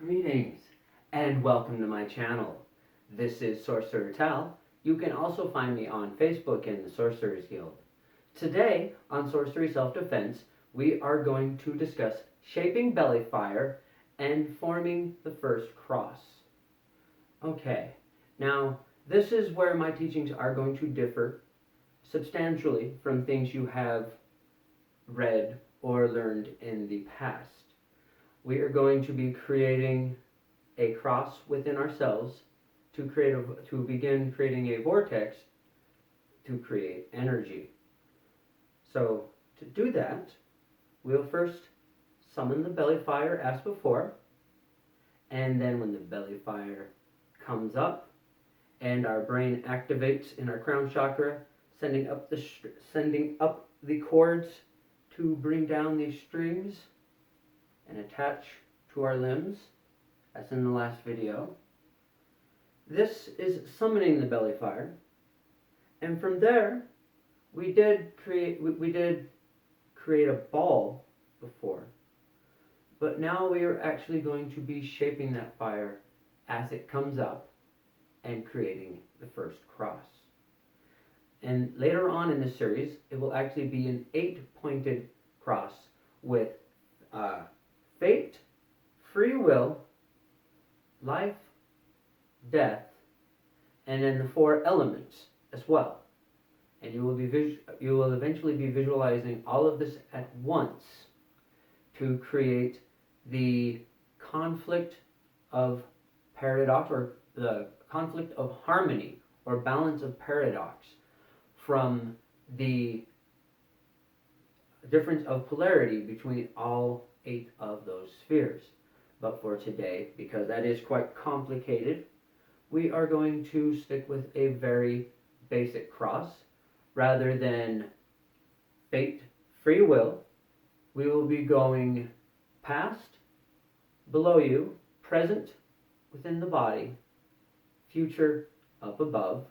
Greetings and welcome to my channel. This is Sorcerer Tal. You can also find me on Facebook in the Sorcerers Guild. Today on Sorcery Self-Defense, we are going to discuss shaping belly fire and forming the first cross. Okay, now this is where my teachings are going to differ substantially from things you have read or learned in the past. We are going to be creating a cross within ourselves to begin creating a vortex to create energy. So to do that, we'll first summon the belly fire as before, and then when the belly fire comes up and our brain activates in our crown chakra, sending up the cords to bring down these strings and attach to our limbs, as in the last video. This is summoning the belly fire, and from there we did create a ball before, but now we are actually going to be shaping that fire as it comes up and creating the first cross. And later on in the series, it will actually be an 8-pointed cross with fate, free will, life, death, and then the 4 elements as well. And you will eventually be visualizing all of this at once to create the conflict of paradox, or the conflict of harmony or balance of paradox, from the difference of polarity between all 8 of those spheres. But for today, because that is quite complicated, we are going to stick with a very basic cross. Rather than fate, free will, we will be going past, below you, present within the body, future up above,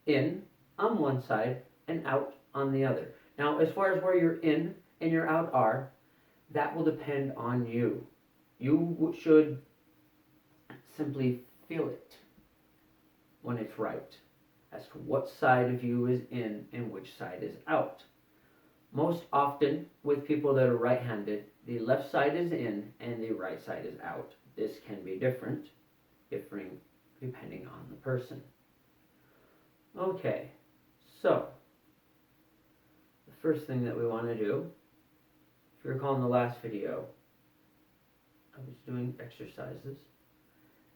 in on one side and out on the other. Now, as far as where your in and your out are, that will depend on you. You should simply feel it when it's right as to what side of you is in and which side is out. Most often with people that are right-handed, the left side is in and the right side is out. This can be differing depending on the person. Okay, so the first thing that we want to do, if you recall in the last video, I was doing exercises,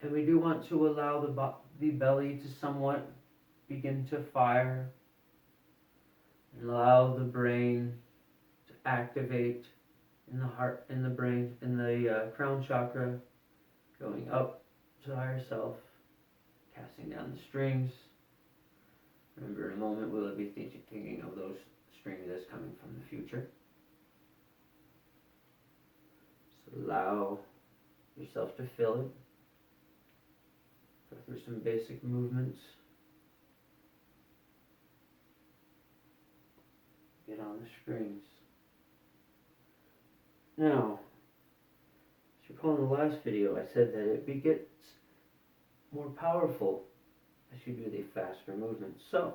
and we do want to allow the belly to somewhat begin to fire, and allow the brain to activate in the heart, in the brain, in the crown chakra, going up to higher self, casting down the strings. Remember, in a moment we'll be thinking of those strings as coming from the future. So allow yourself to feel it. Go through some basic movements. Get on the strings. Now, as you recall in the last video, I said that it gets more powerful as you do the faster movements. So,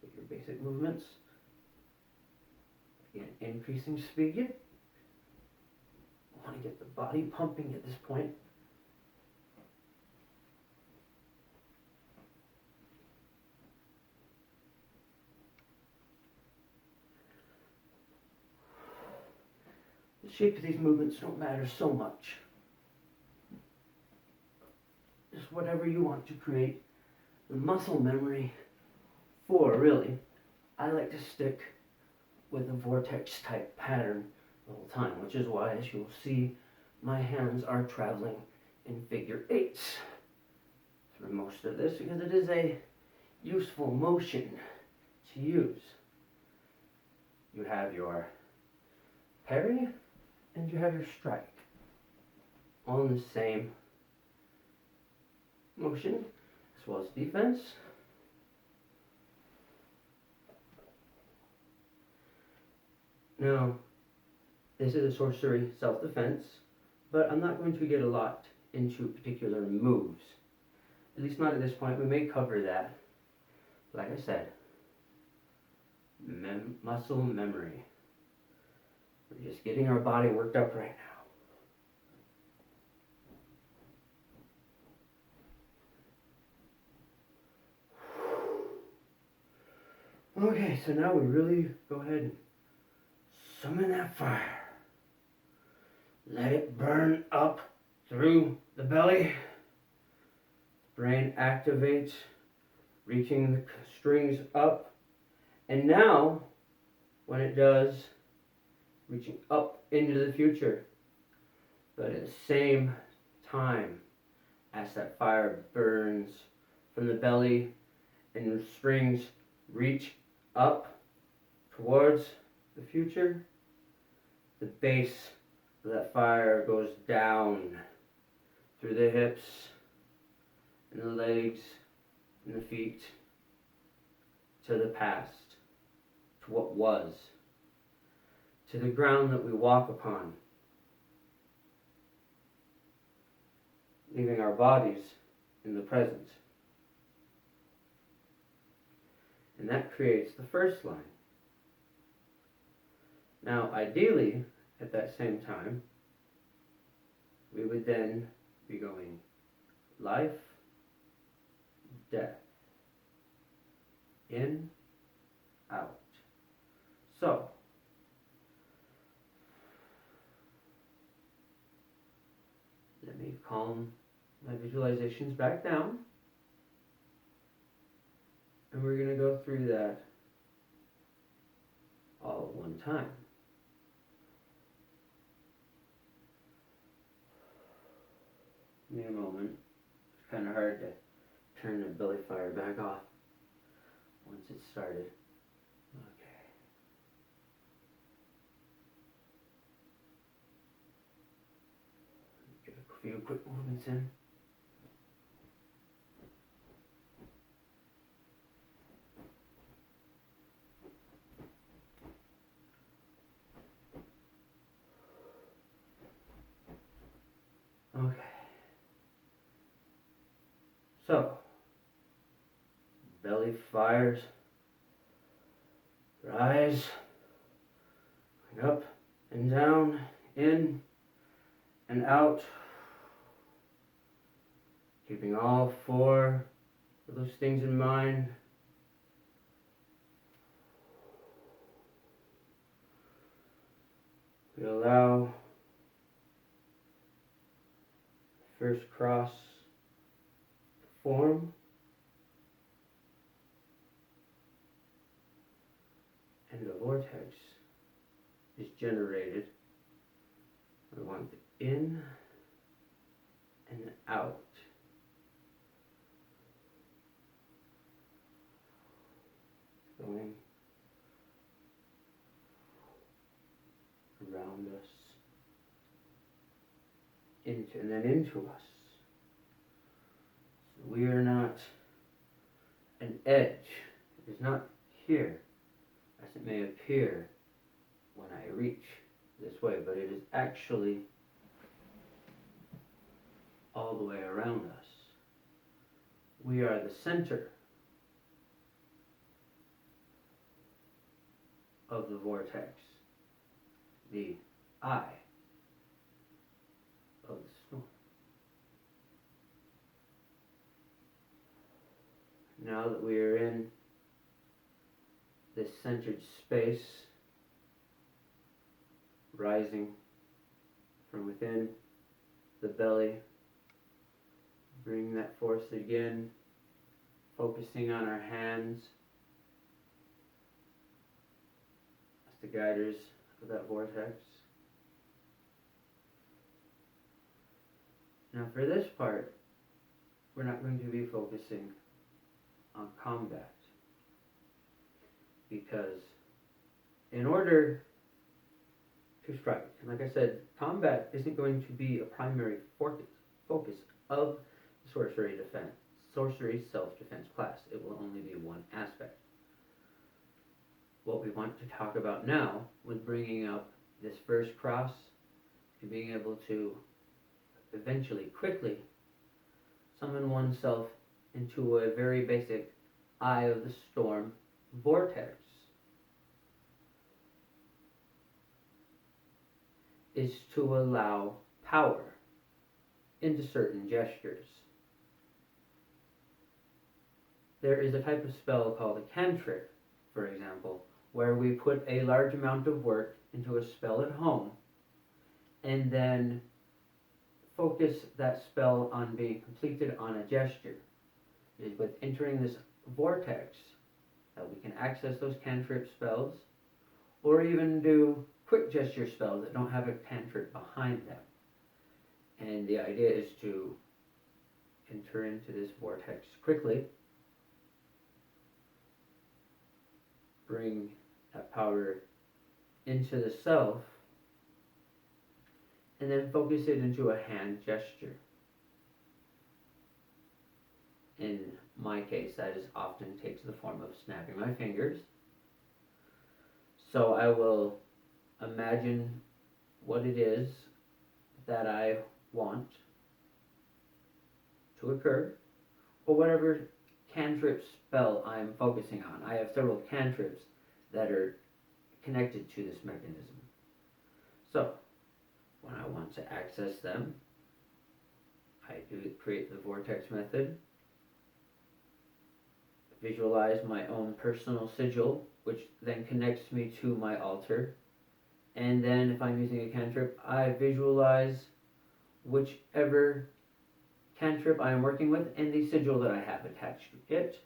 take your basic movements. Again, increasing speed. You want to get the body pumping at this point. The shape of these movements don't matter so much. Just whatever you want to create the muscle memory for, really. I like to stick with a vortex type pattern the whole time, which is why, as you'll see, my hands are traveling in figure 8s through most of this, because it is a useful motion to use. You have your parry and you have your strike, all in the same motion, as well as defense. Now, this is a sorcery self-defense, but I'm not going to get a lot into particular moves. At least not at this point. We may cover that. Like I said, muscle memory. We're just getting our body worked up right now. Okay, so now we really go ahead and summon that fire. Let it burn up through the belly. Brain activates, reaching the strings up. And now, when it does, reaching up into the future. But at the same time, as that fire burns from the belly and the strings reach up towards the future, the base of that fire goes down through the hips and the legs and the feet to the past, to what was, to the ground that we walk upon, leaving our bodies in the present. And that creates the first line. Now, ideally, at that same time, we would then be going life, death, in, out. So, let me calm my visualizations back down. And we're going to go through that all at one time. Give me a moment. It's kind of hard to turn the belly fire back off once it's started. Okay. Get a few quick movements in. Okay. So, belly fires, rise, up and down, in and out, keeping all four of those things in mind. We allow first cross to form, and the vortex is generated. We want the in and the out. Going around us, into and then into us. So we are not an edge. It is not here as it may appear when I reach this way, but it is actually all the way around us. We are the center of the vortex, the eye of the storm. Now that we are in this centered space, rising from within the belly, bring that force again, focusing on our hands as the guiders of that vortex. Now for this part, we're not going to be focusing on combat, because in order to strike, and like I said, combat isn't going to be a primary focus of the sorcery self-defense class. It will only be one aspect. What we want to talk about now, with bringing up this first cross, and being able to eventually, quickly, summon oneself into a very basic eye of the storm vortex is to allow power into certain gestures. There is a type of spell called a cantrip, for example, where we put a large amount of work into a spell at home and then focus that spell on being completed on a gesture. It is with entering this vortex that we can access those cantrip spells, or even do quick gesture spells that don't have a cantrip behind them. And the idea is to enter into this vortex quickly, bring that power into the self, and then focus it into a hand gesture. In my case, that is often takes the form of snapping my fingers. So I will imagine what it is that I want to occur, or whatever cantrip spell I'm focusing on. I have several cantrips that are connected to this mechanism. So when I want to access them, I do create the vortex method, visualize my own personal sigil, which then connects me to my altar. And then if I'm using a cantrip, I visualize whichever cantrip I am working with and the sigil that I have attached to it.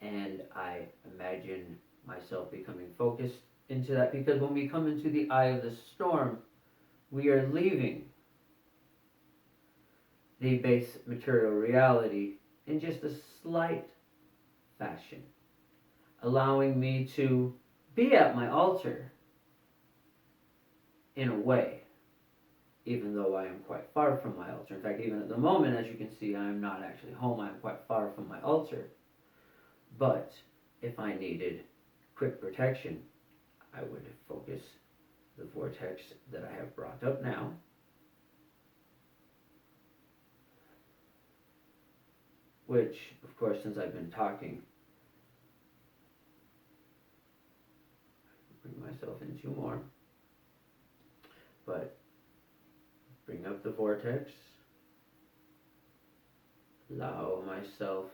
And I imagine myself becoming focused into that, because when we come into the eye of the storm, we are leaving the base material reality in just a slight fashion, allowing me to be at my altar in a way, even though I am quite far from my altar. In fact, even at the moment, as you can see, I am not actually home. I am quite far from my altar. But if I needed quick protection, I would focus the vortex that I have brought up now, which, of course, since I've been talking, bring myself into more, but bring up the vortex, allow myself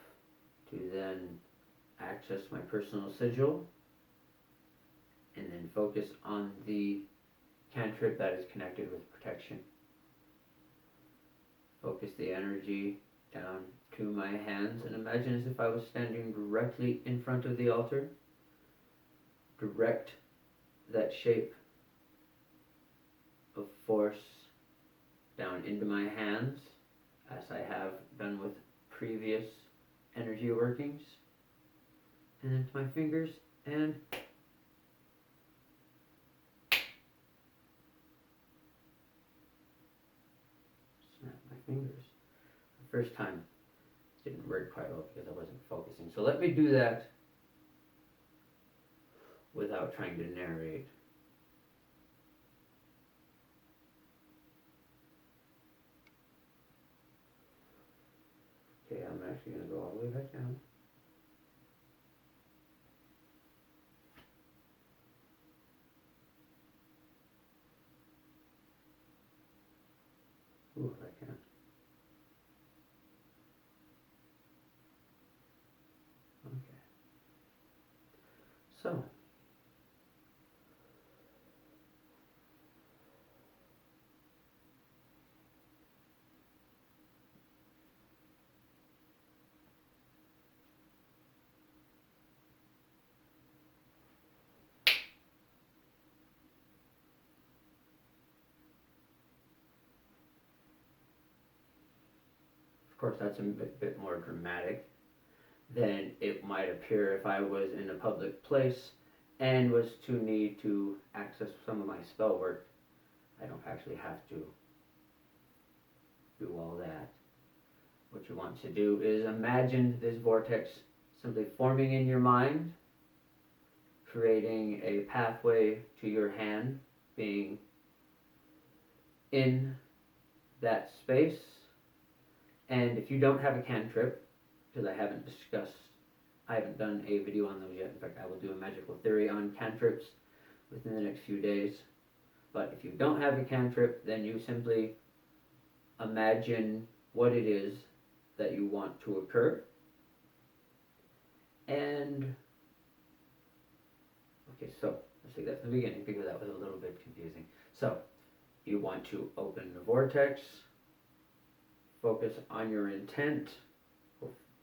to then access my personal sigil, and then focus on the cantrip that is connected with protection. Focus the energy down to my hands and imagine as if I was standing directly in front of the altar. Direct that shape of force down into my hands, as I have done with previous energy workings, and then to my fingers, and snap my fingers. The first time didn't work quite well because I wasn't focusing. So let me do that without trying to narrate. Okay, I'm actually going to go all the way back down. Ooh, I can't. Okay. So, of course, that's a bit more dramatic than it might appear if I was in a public place and was to need to access some of my spell work. I don't actually have to do all that. What you want to do is imagine this vortex simply forming in your mind, creating a pathway to your hand, being in that space. And if you don't have a cantrip, because I haven't done a video on those yet. In fact, I will do a magical theory on cantrips within the next few days. But if you don't have a cantrip, then you simply imagine what it is that you want to occur. And, okay, so let's take that from the beginning because that was a little bit confusing. So, you want to open the vortex, focus on your intent,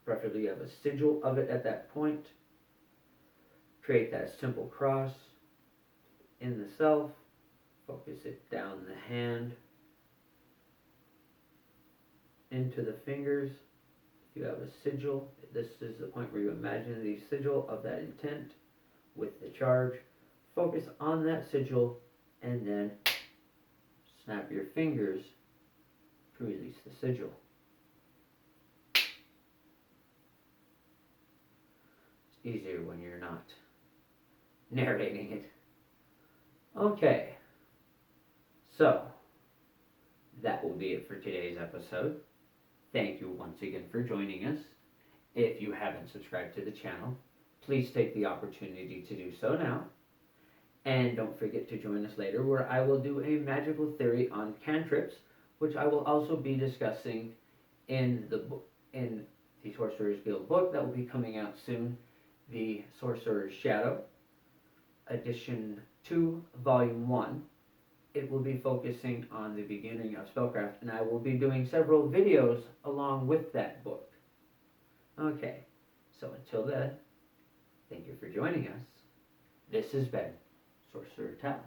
preferably you have a sigil of it at that point, create that simple cross in the self, focus it down the hand, into the fingers. If you have a sigil, this is the point where you imagine the sigil of that intent with the charge. Focus on that sigil and then snap your fingers to release the sigil. It's easier when you're not narrating it. Okay, so that will be it for today's episode. Thank you once again for joining us. If you haven't subscribed to the channel, please take the opportunity to do so now. And don't forget to join us later where I will do a magical theory on cantrips, which I will also be discussing in the Sorcerer's Guild book that will be coming out soon, The Sorcerer's Shadow, Edition 2, Volume 1. It will be focusing on the beginning of spellcraft, and I will be doing several videos along with that book. Okay, so until then, thank you for joining us. This has been Sorcerer Tal.